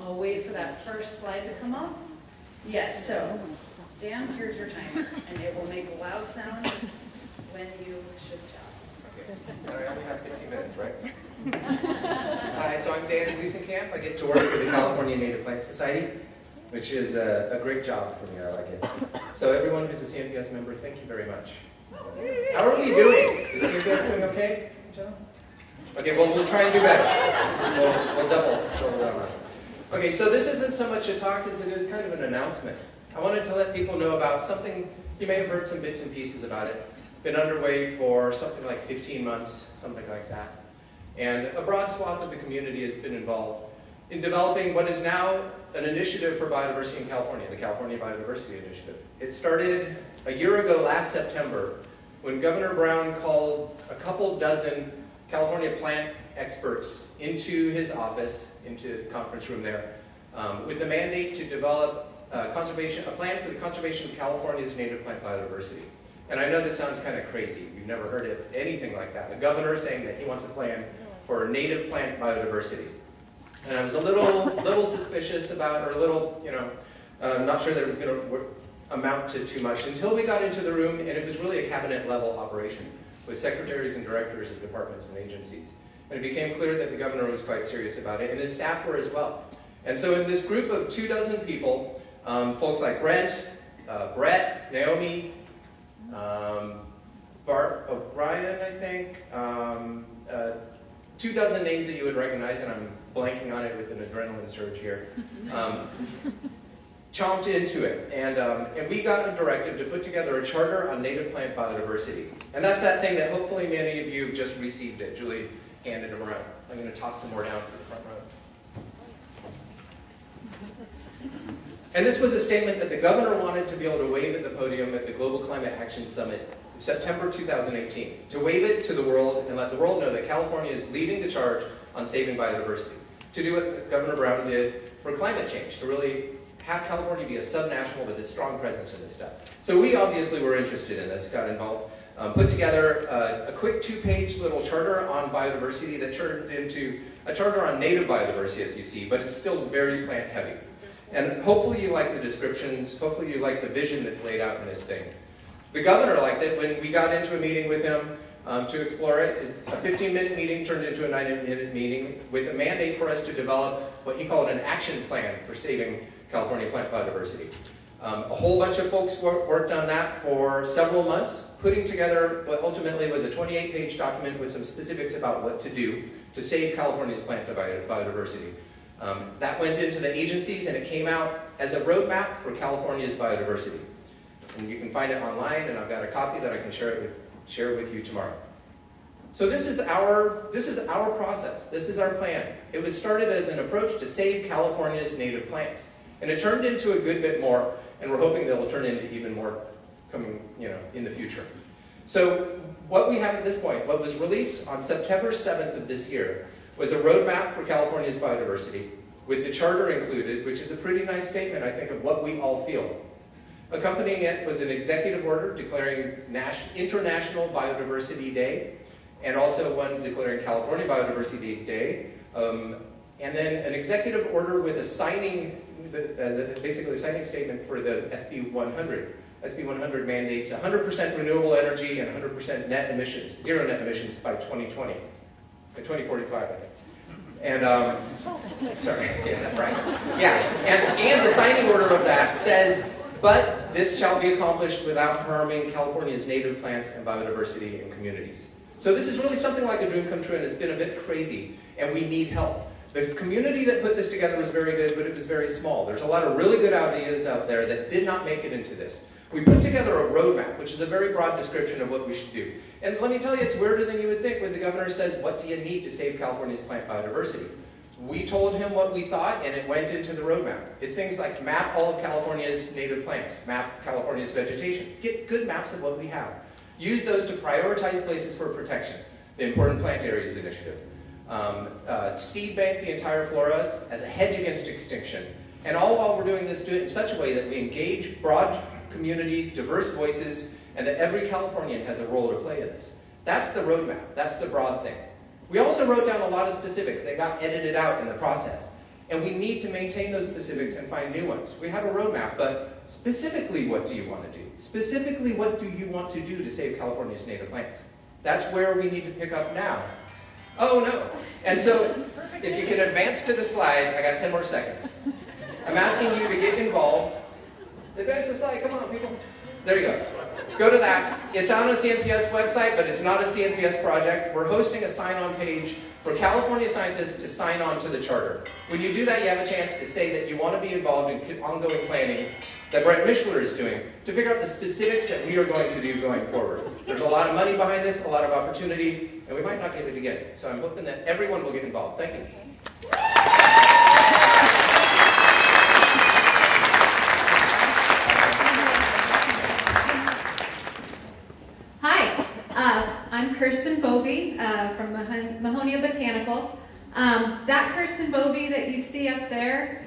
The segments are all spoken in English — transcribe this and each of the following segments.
I'll wait for that first slide to come up. Yes, so Dan, here's your timer, and it will make a loud sound when you should stop. Okay. And I only have 15 minutes, right? Hi, so I'm Dan Wiesenkamp. I get to work for the California Native Plant Society, which is a great job for me. I like it. So everyone who's a CNPS member, thank you very much. How are we doing? Is CNPS doing okay, Joe? Okay, well, we'll try and do better. We'll double down on it. Okay, so this isn't so much a talk as it is kind of an announcement. I wanted to let people know about something. You may have heard some bits and pieces about it. It's been underway for something like 15 months, something like that. And a broad swath of the community has been involved in developing what is now an initiative for biodiversity in California, the California Biodiversity Initiative. It started a year ago last September when Governor Brown called a couple dozen California plant experts into his office, into the conference room there, with the mandate to develop a plan for the conservation of California's native plant biodiversity. And I know this sounds kind of crazy. You've never heard of anything like that. The governor saying that he wants a plan for native plant biodiversity. And I was a little suspicious about, or a little, not sure that it was going to amount to too much until we got into the room, and it was really a cabinet level operation with secretaries and directors of departments and agencies. And it became clear that the governor was quite serious about it, and his staff were as well. And so in this group of 24 people, folks like Brent, Brett, Naomi, Bart O'Brien, I think, 24 names that you would recognize, and I'm blanking on it with an adrenaline surge here, chomped into it. And we got a directive to put together a charter on native plant biodiversity. And that's that thing that hopefully many of you have just received it. Julie handed them around. I'm going to toss some more down for the front row. And this was a statement that the governor wanted to be able to wave at the podium at the Global Climate Action Summit in September 2018, to wave it to the world and let the world know that California is leading the charge on saving biodiversity, to do what Governor Brown did for climate change, to really have California be a subnational with a strong presence in this stuff. So we obviously were interested in this, got involved, put together a quick 2-page little charter on biodiversity that turned into a charter on native biodiversity, as you see, but it's still very plant heavy. And hopefully you like the descriptions, hopefully you like the vision that's laid out in this thing. The governor liked it. When we got into a meeting with him to explore it, a 15-minute meeting turned into a 9-minute meeting with a mandate for us to develop what he called an action plan for saving California plant biodiversity. A whole bunch of folks worked on that for several months, putting together what ultimately was a 28-page document with some specifics about what to do to save California's plant biodiversity. That went into the agencies, and it came out as a roadmap for California's biodiversity. And you can find it online, and I've got a copy that I can share with you tomorrow. So this is our process. This is our plan. It was started as an approach to save California's native plants, and it turned into a good bit more, and we're hoping that it will turn into even more coming, in the future. So what we have at this point, what was released on September 7th of this year, was a roadmap for California's biodiversity, with the charter included, which is a pretty nice statement, I think, of what we all feel. Accompanying it was an executive order declaring International Biodiversity Day, and also one declaring California Biodiversity Day, and then an executive order with a signing, basically a signing statement for the SB 100. SB 100 mandates 100% renewable energy and 100% net emissions, zero net emissions by 2020. 2045, I think. And, sorry, yeah, right. Yeah, and the signing order of that says, but this shall be accomplished without harming California's native plants and biodiversity and communities. So this is really something like a dream come true, and it's been a bit crazy, and we need help. The community that put this together was very good, but it was very small. There's a lot of really good ideas out there that did not make it into this. We put together a roadmap, which is a very broad description of what we should do. And let me tell you, it's weirder than you would think when the governor says, what do you need to save California's plant biodiversity? We told him what we thought, and it went into the roadmap. It's things like map all of California's native plants, map California's vegetation, get good maps of what we have. Use those to prioritize places for protection, the Important Plant Areas Initiative. Seed bank the entire flora as a hedge against extinction. And all while we're doing this, do it in such a way that we engage broad communities, diverse voices, and that every Californian has a role to play in this. That's the roadmap. That's the broad thing. We also wrote down a lot of specifics that got edited out in the process. And we need to maintain those specifics and find new ones. We have a roadmap, but specifically what do you want to do? Specifically what do you want to do to save California's native plants? That's where we need to pick up now. Oh no. And so, if you can advance to the slide, I got 10 more seconds. I'm asking you to get involved. Advance the slide, come on people. There you go. Go to that. It's on a CNPS website, but it's not a CNPS project. We're hosting a sign-on page for California scientists to sign on to the charter. When you do that, you have a chance to say that you want to be involved in ongoing planning that Brent Mischler is doing to figure out the specifics that we are going to do going forward. There's a lot of money behind this, a lot of opportunity, and we might not get it again. So I'm hoping that everyone will get involved. Thank you. I'm Kirsten Bovey from Mahonia Botanical. That Kirsten Bovey that you see up there,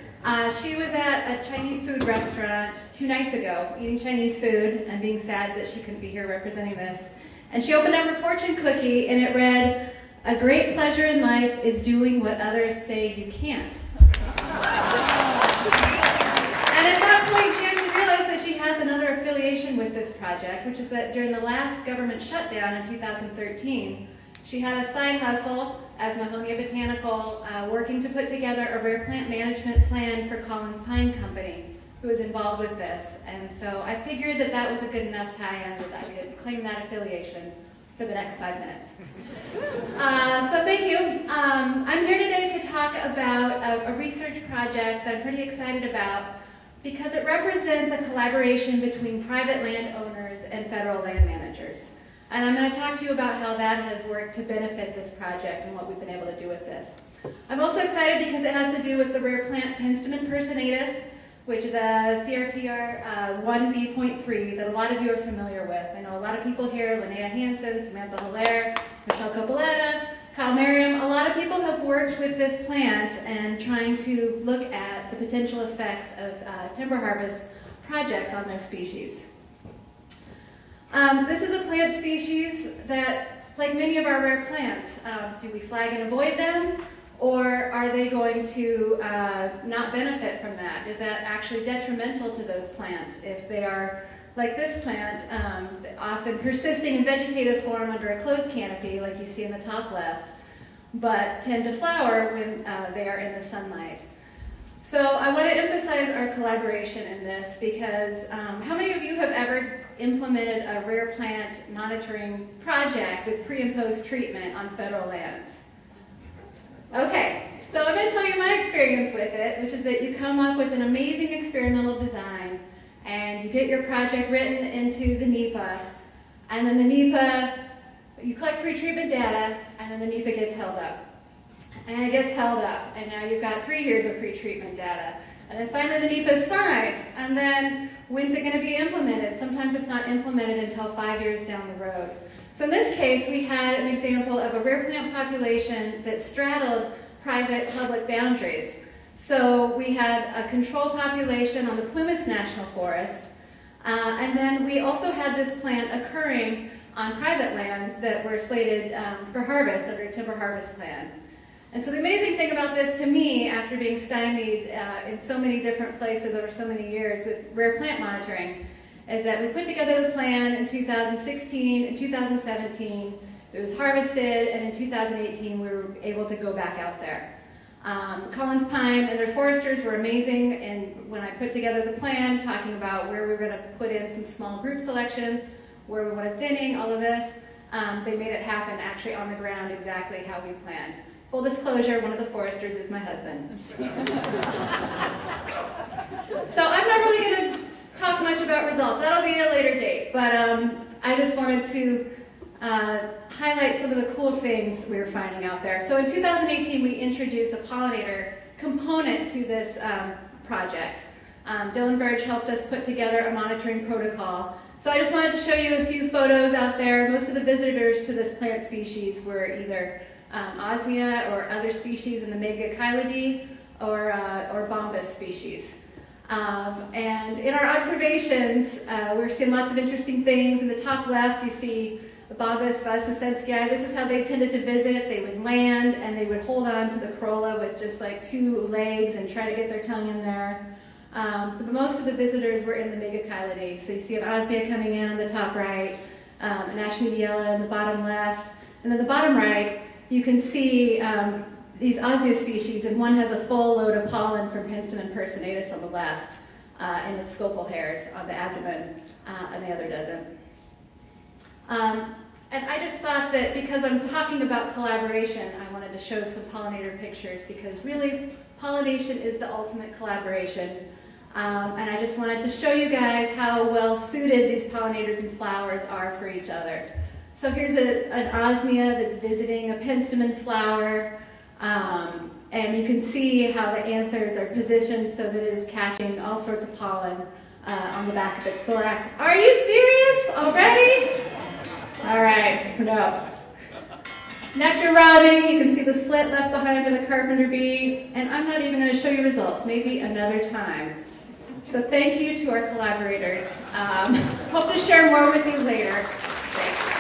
she was at a Chinese food restaurant 2 nights ago, eating Chinese food and being sad that she couldn't be here representing this. And she opened up her fortune cookie and it read, "A great pleasure in life is doing what others say you can't." And at that point, she actually realized that she has another affiliation with this project, which is that during the last government shutdown in 2013, she had a side hustle as Mahonia Botanical, working to put together a rare plant management plan for Collins Pine Company, who was involved with this. And so I figured that that was a good enough tie-in that I could claim that affiliation for the next 5 minutes. So thank you. I'm here today to talk about a research project that I'm pretty excited about, because it represents a collaboration between private landowners and federal land managers. And I'm going to talk to you about how that has worked to benefit this project and what we've been able to do with this. I'm also excited because it has to do with the rare plant Penstemon personatus, which is a CRPR 1B.3 that a lot of you are familiar with. I know a lot of people here, Linnea Hansen, Samantha Hilaire, Michelle Copoletta, Kyle Merriam, a lot of people have worked with this plant and trying to look at the potential effects of timber harvest projects on this species. This is a plant species that, like many of our rare plants, do we flag and avoid them, or are they going to not benefit from that? Is that actually detrimental to those plants if they are, like this plant, often persisting in vegetative form under a closed canopy, like you see in the top left, but tend to flower when they are in the sunlight? So I want to emphasize our collaboration in this because how many of you have ever implemented a rare plant monitoring project with pre and post treatment on federal lands? Okay, so I'm going to tell you my experience with it, which is that you come up with an amazing experimental design and you get your project written into the NEPA, and then the NEPA, you collect pre-treatment data, and then the NEPA gets held up. And it gets held up, and now you've got 3 years of pre-treatment data. And then finally the NEPA is signed, and then when's it going to be implemented? Sometimes it's not implemented until 5 years down the road. So in this case, we had an example of a rare plant population that straddled private-public boundaries. So we had a control population on the Plumas National Forest, and then we also had this plant occurring on private lands that were slated for harvest under a timber harvest plan. And so the amazing thing about this to me, after being stymied in so many different places over so many years with rare plant monitoring, is that we put together the plan in 2016 and 2017. It was harvested, and in 2018 we were able to go back out there. Collins Pine and their foresters were amazing, and when I put together the plan, talking about where we were going to put in some small group selections, where we wanted thinning, all of this, they made it happen actually on the ground exactly how we planned. Full disclosure, one of the foresters is my husband. So I'm not really going to talk much about results. That'll be a later date, but I just wanted to highlight some of the cool things we were finding out there. So in 2018, we introduced a pollinator component to this project. Dylan Burge helped us put together a monitoring protocol. So I just wanted to show you a few photos out there. Most of the visitors to this plant species were either Osmia or other species in the Megachilidae or Bombus species. And in our observations, we're seeing lots of interesting things. In the top left, you see the Biodiversity, this is how they tended to visit. They would land and they would hold on to the corolla with just like 2 legs and try to get their tongue in there. But most of the visitors were in the Megachilidae. So you see an osmia coming in on the top right, an Ashmediella in the bottom left, and then the bottom right, you can see these osmia species, and one has a full load of pollen from Penstemon personatus on the left, and its scopal hairs on the abdomen, and the other doesn't. And I just thought that because I'm talking about collaboration, I wanted to show some pollinator pictures, because really pollination is the ultimate collaboration. And I just wanted to show you guys how well suited these pollinators and flowers are for each other. So here's an osmia that's visiting a Penstemon flower, and you can see how the anthers are positioned so that it is catching all sorts of pollen on the back of its thorax. Are you serious already? All right, no. Nectar robbing, you can see the slit left behind by the carpenter bee, and I'm not even going to show you results, maybe another time. So thank you to our collaborators. Hope to share more with you later. Thanks.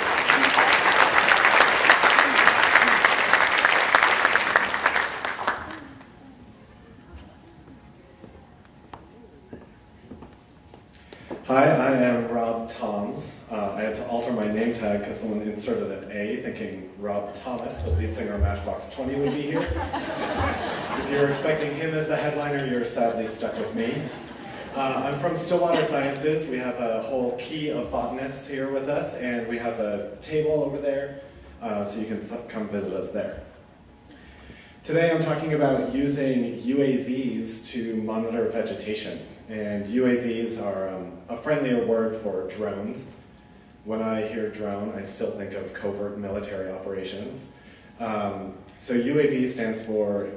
Hi, I am Rob Toms. I had to alter my name tag because someone inserted an A, thinking Rob Thomas, the lead singer of Matchbox 20, would be here. If you're expecting him as the headliner, you're sadly stuck with me. I'm from Stillwater Sciences. We have a whole key of botanists here with us, and we have a table over there, so you can come visit us there. Today I'm talking about using UAVs to monitor vegetation. And UAVs are a friendlier word for drones. When I hear drone, I still think of covert military operations. So UAV stands for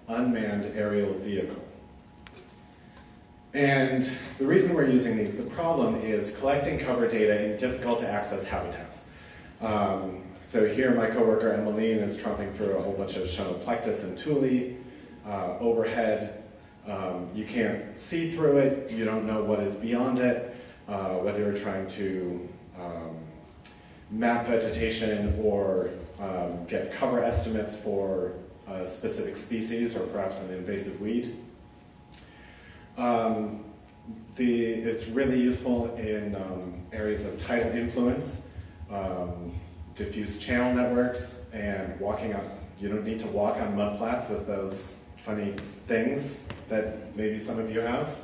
Unmanned Aerial Vehicle. And the reason we're using these, the problem is collecting cover data in difficult to access habitats. So here my coworker Emmeline is tromping through a whole bunch of Schonoplectus and Tule overhead. You can't see through it, you don't know what is beyond it, whether you're trying to map vegetation or get cover estimates for a specific species or perhaps an invasive weed. It's really useful in areas of tidal influence, diffuse channel networks, and walking on. You don't need to walk on mud flats with those funny things that maybe some of you have.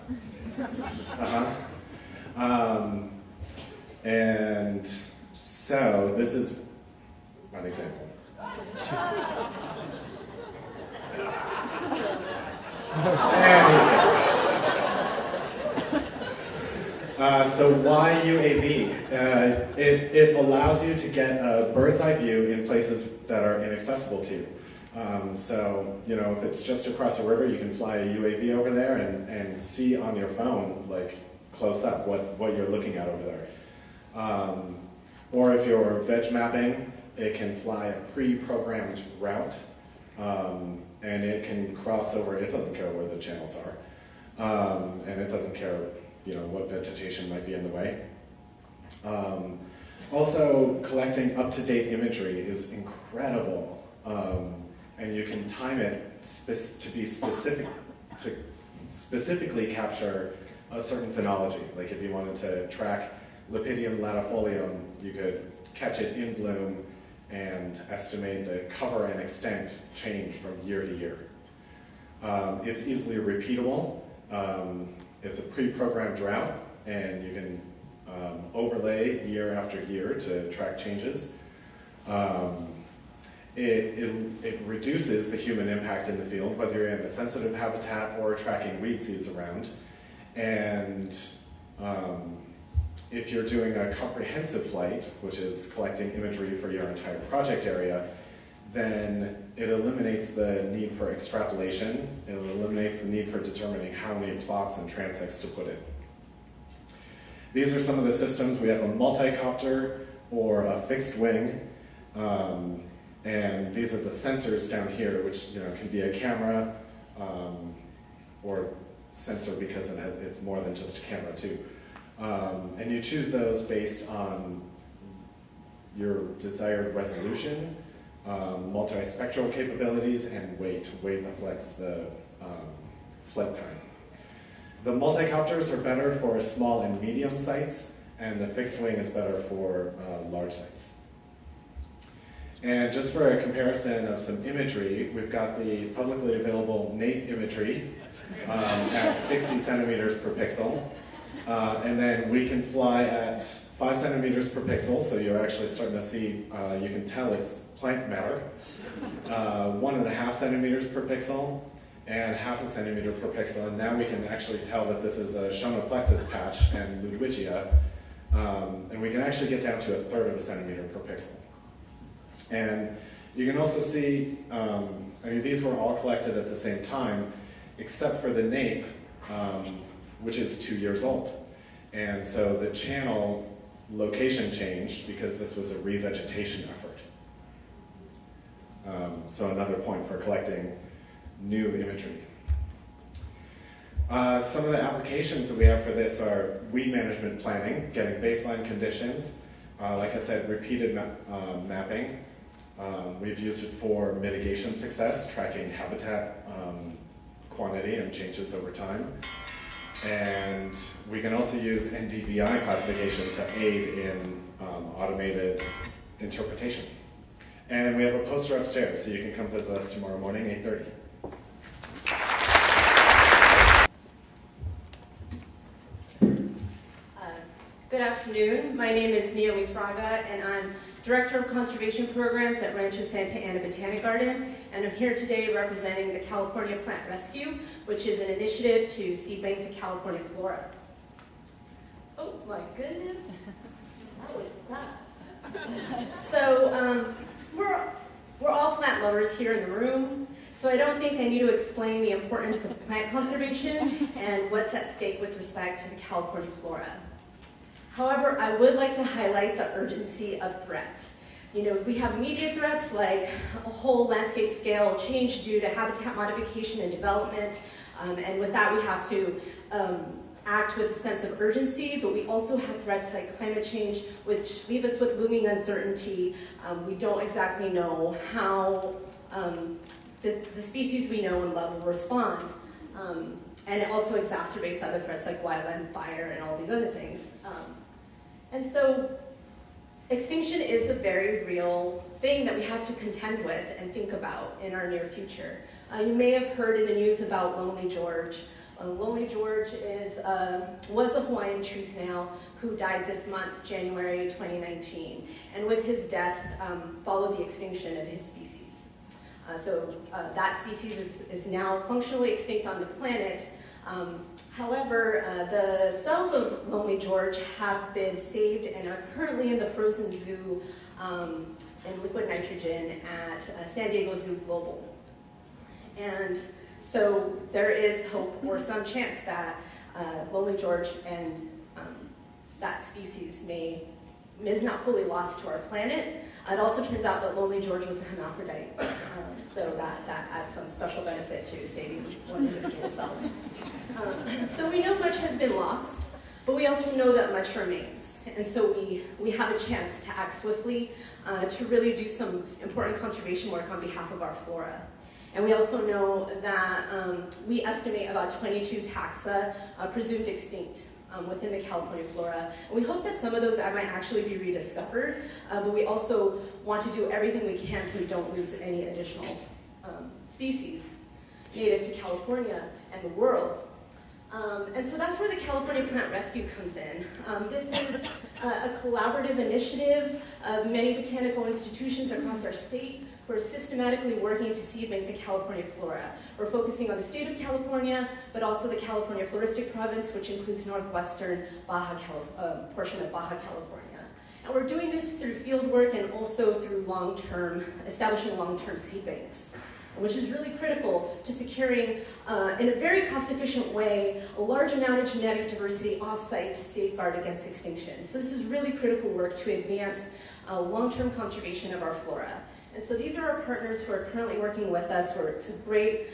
And so this is one example. So why UAV? It allows you to get a bird's eye view in places that are inaccessible to you. So, you know, if it's just across a river, you can fly a UAV over there and see on your phone, like, close up what you're looking at over there. Or if you're veg mapping, it can fly a pre-programmed route, and it can cross over. It doesn't care where the channels are, and it doesn't care, you know, what vegetation might be in the way. Also, collecting up-to-date imagery is incredible. And you can time it to be specific, to specifically capture a certain phenology. Like if you wanted to track Lepidium latifolium, you could catch it in bloom and estimate the cover and extent change from year to year. It's easily repeatable. It's a pre-programmed route, and you can overlay year after year to track changes. It reduces the human impact in the field, whether you're in a sensitive habitat or tracking weed seeds around. And if you're doing a comprehensive flight, which is collecting imagery for your entire project area, then it eliminates the need for extrapolation. It eliminates the need for determining how many plots and transects to put in. These are some of the systems. We have a multi-copter or a fixed wing. And these are the sensors down here, which, you know, can be a camera or sensor because it's more than just a camera too. And you choose those based on your desired resolution, multispectral capabilities, and weight. Weight reflects the flight time. The multicopters are better for small and medium sites, and the fixed wing is better for large sites. And just for a comparison of some imagery, we've got the publicly available NAPE imagery at 60 centimeters per pixel. And then we can fly at 5 centimeters per pixel, so you're actually starting to see, you can tell it's plant matter. 1.5 centimeters per pixel, and 0.5 centimeter per pixel. And now we can actually tell that this is a Schonoplectus patch and Ludwigia. And we can actually get down to 1/3 centimeter per pixel. And you can also see, these were all collected at the same time, except for the NAPE, which is 2 years old. And so the channel location changed because this was a revegetation effort. So another point for collecting new imagery. Some of the applications that we have for this are weed management planning, getting baseline conditions. Like I said, repeated mapping. We've used it for mitigation success, tracking habitat quantity and changes over time. And we can also use NDVI classification to aid in automated interpretation. And we have a poster upstairs, so you can come visit us tomorrow morning, 8:30. Good afternoon. My name is Naomi Fraga, and I'm Director of Conservation Programs at Rancho Santa Ana Botanic Garden, and I'm here today representing the California Plant Rescue, which is an initiative to seed bank the California flora. Oh my goodness, that was fast. So we're all plant lovers here in the room, so I don't think I need to explain the importance of plant conservation and what's at stake with respect to the California flora. However, I would like to highlight the urgency of threat. We have immediate threats like a whole landscape scale change due to habitat modification and development, and with that we have to act with a sense of urgency, but we also have threats like climate change, which leave us with looming uncertainty. We don't exactly know how the species we know and love will respond. And it also exacerbates other threats like wildland fire and all these other things. And so extinction is a very real thing that we have to contend with and think about in our near future. You may have heard in the news about Lonely George. Lonely George was a Hawaiian tree snail who died this month, January 2019. And with his death followed the extinction of his species. So that species is now functionally extinct on the planet. However, the cells of Lonely George have been saved and are currently in the frozen zoo in liquid nitrogen at San Diego Zoo Global. And so there is hope or some chance that Lonely George and that species is not fully lost to our planet. It also turns out that Lonely George was a hermaphrodite, so that adds some special benefit to saving one individual cells. So we know much has been lost, but we also know that much remains. And so we have a chance to act swiftly to really do some important conservation work on behalf of our flora. And we also know that we estimate about 22 taxa presumed extinct within the California flora. And we hope that some of those might actually be rediscovered, but we also want to do everything we can so we don't lose any additional species native to California and the world. And so that's where the California Plant Rescue comes in. This is a collaborative initiative of many botanical institutions across our state who are systematically working to seed bank the California flora. We're focusing on the state of California, but also the California Floristic Province, which includes northwestern portion of Baja California. And we're doing this through field work and also through establishing long-term seed banks, which is really critical to securing, in a very cost-efficient way, a large amount of genetic diversity off-site to safeguard against extinction. So this is really critical work to advance long-term conservation of our flora. And so these are our partners who are currently working with us. It's a great,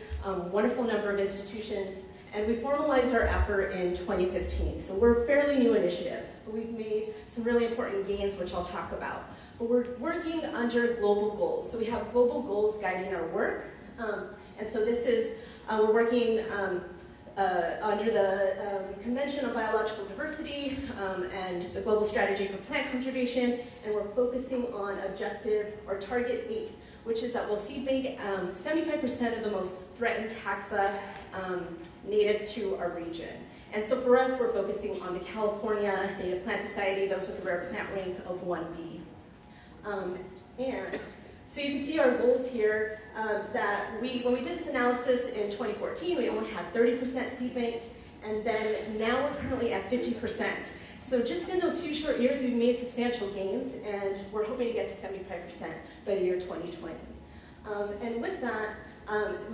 wonderful number of institutions, and we formalized our effort in 2015. So we're a fairly new initiative, but we've made some really important gains, which I'll talk about. but we're working under global goals. So we have global goals guiding our work. And so this is, we're working under the Convention on Biological Diversity and the Global Strategy for Plant Conservation, and we're focusing on objective or target 8, which is that we'll seed bank 75% of the most threatened taxa native to our region. And so for us, we're focusing on the California Native Plant Society, those with the rare plant rank of 1B. And so you can see our goals here, that when we did this analysis in 2014, we only had 30% seed banked, and then now we're currently at 50%. So just in those few short years, we've made substantial gains, and we're hoping to get to 75% by the year 2020. And with that,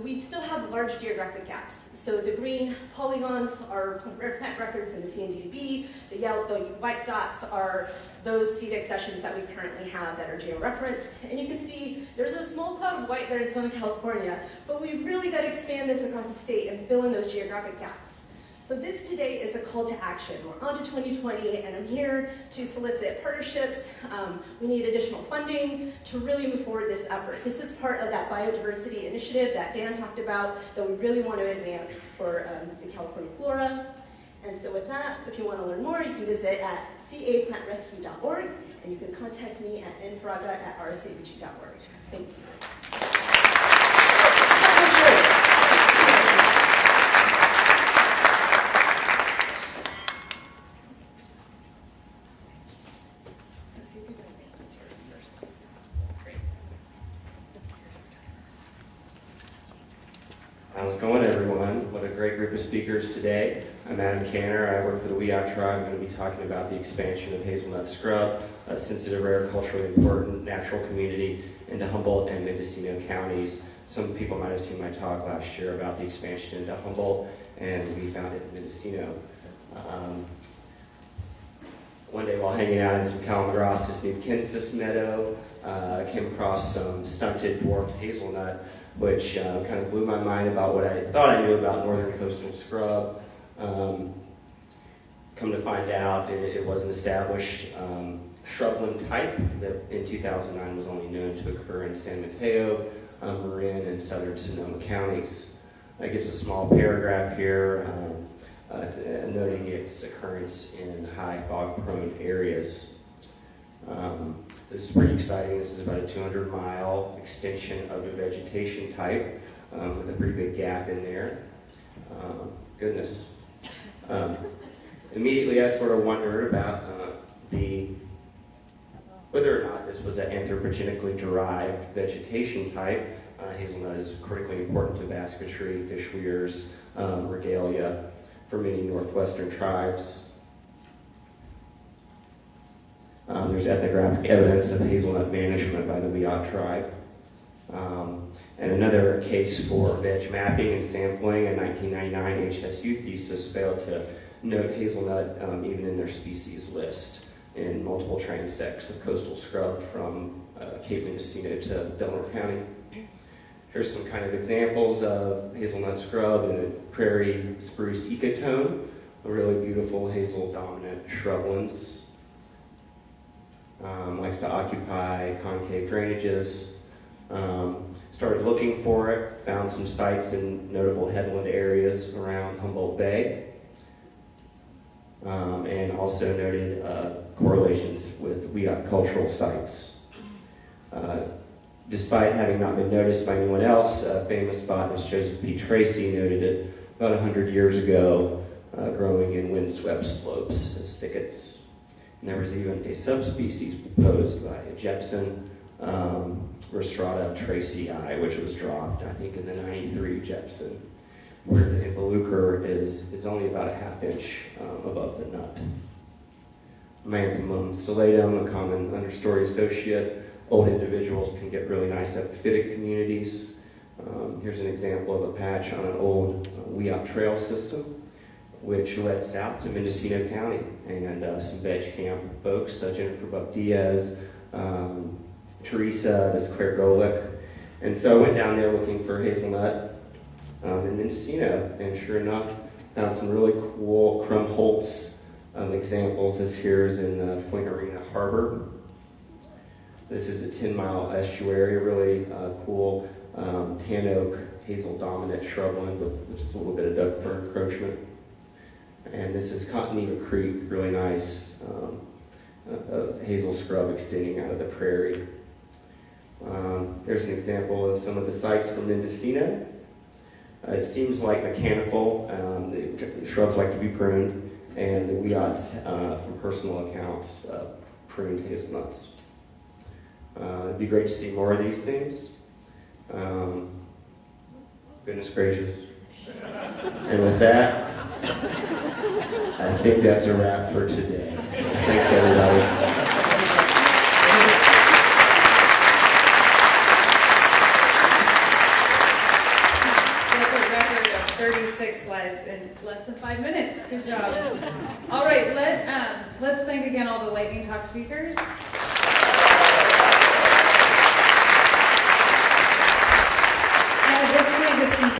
we still have large geographic gaps. So the green polygons are rare plant records in the CNDB. The white dots are those seed accessions that we currently have that are geo-referenced. And you can see there's a small cloud of white there in Southern California, but we've really got to expand this across the state and fill in those geographic gaps. So this today is a call to action. We're on to 2020, and I'm here to solicit partnerships. We need additional funding to really move forward this effort. This is part of that biodiversity initiative that Dan talked about that we really want to advance for the California flora. And so with that, if you want to learn more, you can visit at caplantrescue.org, and you can contact me at nfraga@rsabg.org. Thank you. How's it going, everyone? What a great group of speakers today. I'm Adam Canner. I work for the Weock Tribe. I'm going to be talking about the expansion of hazelnut scrub, a sensitive, rare, culturally important natural community into Humboldt and Mendocino counties. Some people might have seen my talk last year about the expansion into Humboldt, and we found it in Mendocino. One day while hanging out in some Calamagrostis nubensis meadow, I came across some stunted dwarfed hazelnut, which kind of blew my mind about what I thought I knew about northern coastal scrub. Come to find out, it was an established shrubland type that in 2009 was only known to occur in San Mateo, Marin, and southern Sonoma counties. I guess a small paragraph here noting its occurrence in high fog-prone areas. This is pretty exciting. This is about a 200-mile extension of the vegetation type with a pretty big gap in there. Goodness. Immediately I sort of wondered about whether or not this was an anthropogenically derived vegetation type. Hazelnut is critically important to basketry, fish weirs, regalia for many northwestern tribes. There's ethnographic evidence of hazelnut management by the Weock tribe. And another case for veg mapping and sampling, a 1999 HSU thesis failed to note hazelnut even in their species list in multiple transects of coastal scrub from Cape Mendocino to Delaware County. Here's some kind of examples of hazelnut scrub in the prairie spruce ecotone, a really beautiful hazel-dominant shrublands. Likes to occupy concave drainages. Started looking for it, found some sites in notable headland areas around Humboldt Bay, and also noted correlations with Weock cultural sites. Despite having not been noticed by anyone else, a famous botanist, Joseph P. Tracy, noted it about 100 years ago, growing in windswept slopes as thickets. And there was even a subspecies proposed by Jepson, Rostrata tracyi, which was dropped, I think, in the 93 Jepson, where the involucre is only about a ½ inch above the nut. Lanthanum stellatum, a common understory associate. Old individuals can get really nice epiphytic communities. Here's an example of a patch on an old Weock trail system, which led south to Mendocino County, and some veg camp folks, Jennifer Buck-Diaz, Teresa, there's Claire Golick. And so I went down there looking for hazelnut in Mendocino, and sure enough, found some really cool Krumholtz examples. This here is in Point Arena Harbor. This is a 10-mile estuary, really cool tan oak hazel dominant shrubland, which is a little bit of Doug fir encroachment. And this is Contineva Creek, really nice hazel scrub extending out of the prairie. There's an example of some of the sites from Mendocino. It seems like mechanical. The shrubs like to be pruned, and the weots from personal accounts pruned hazelnuts. It'd be great to see more of these things. Goodness gracious. And with that, I think that's a wrap for today. Thanks, everybody. That's a record of 36 slides in less than 5 minutes. Good job. All right, let's thank again all the lightning talk speakers.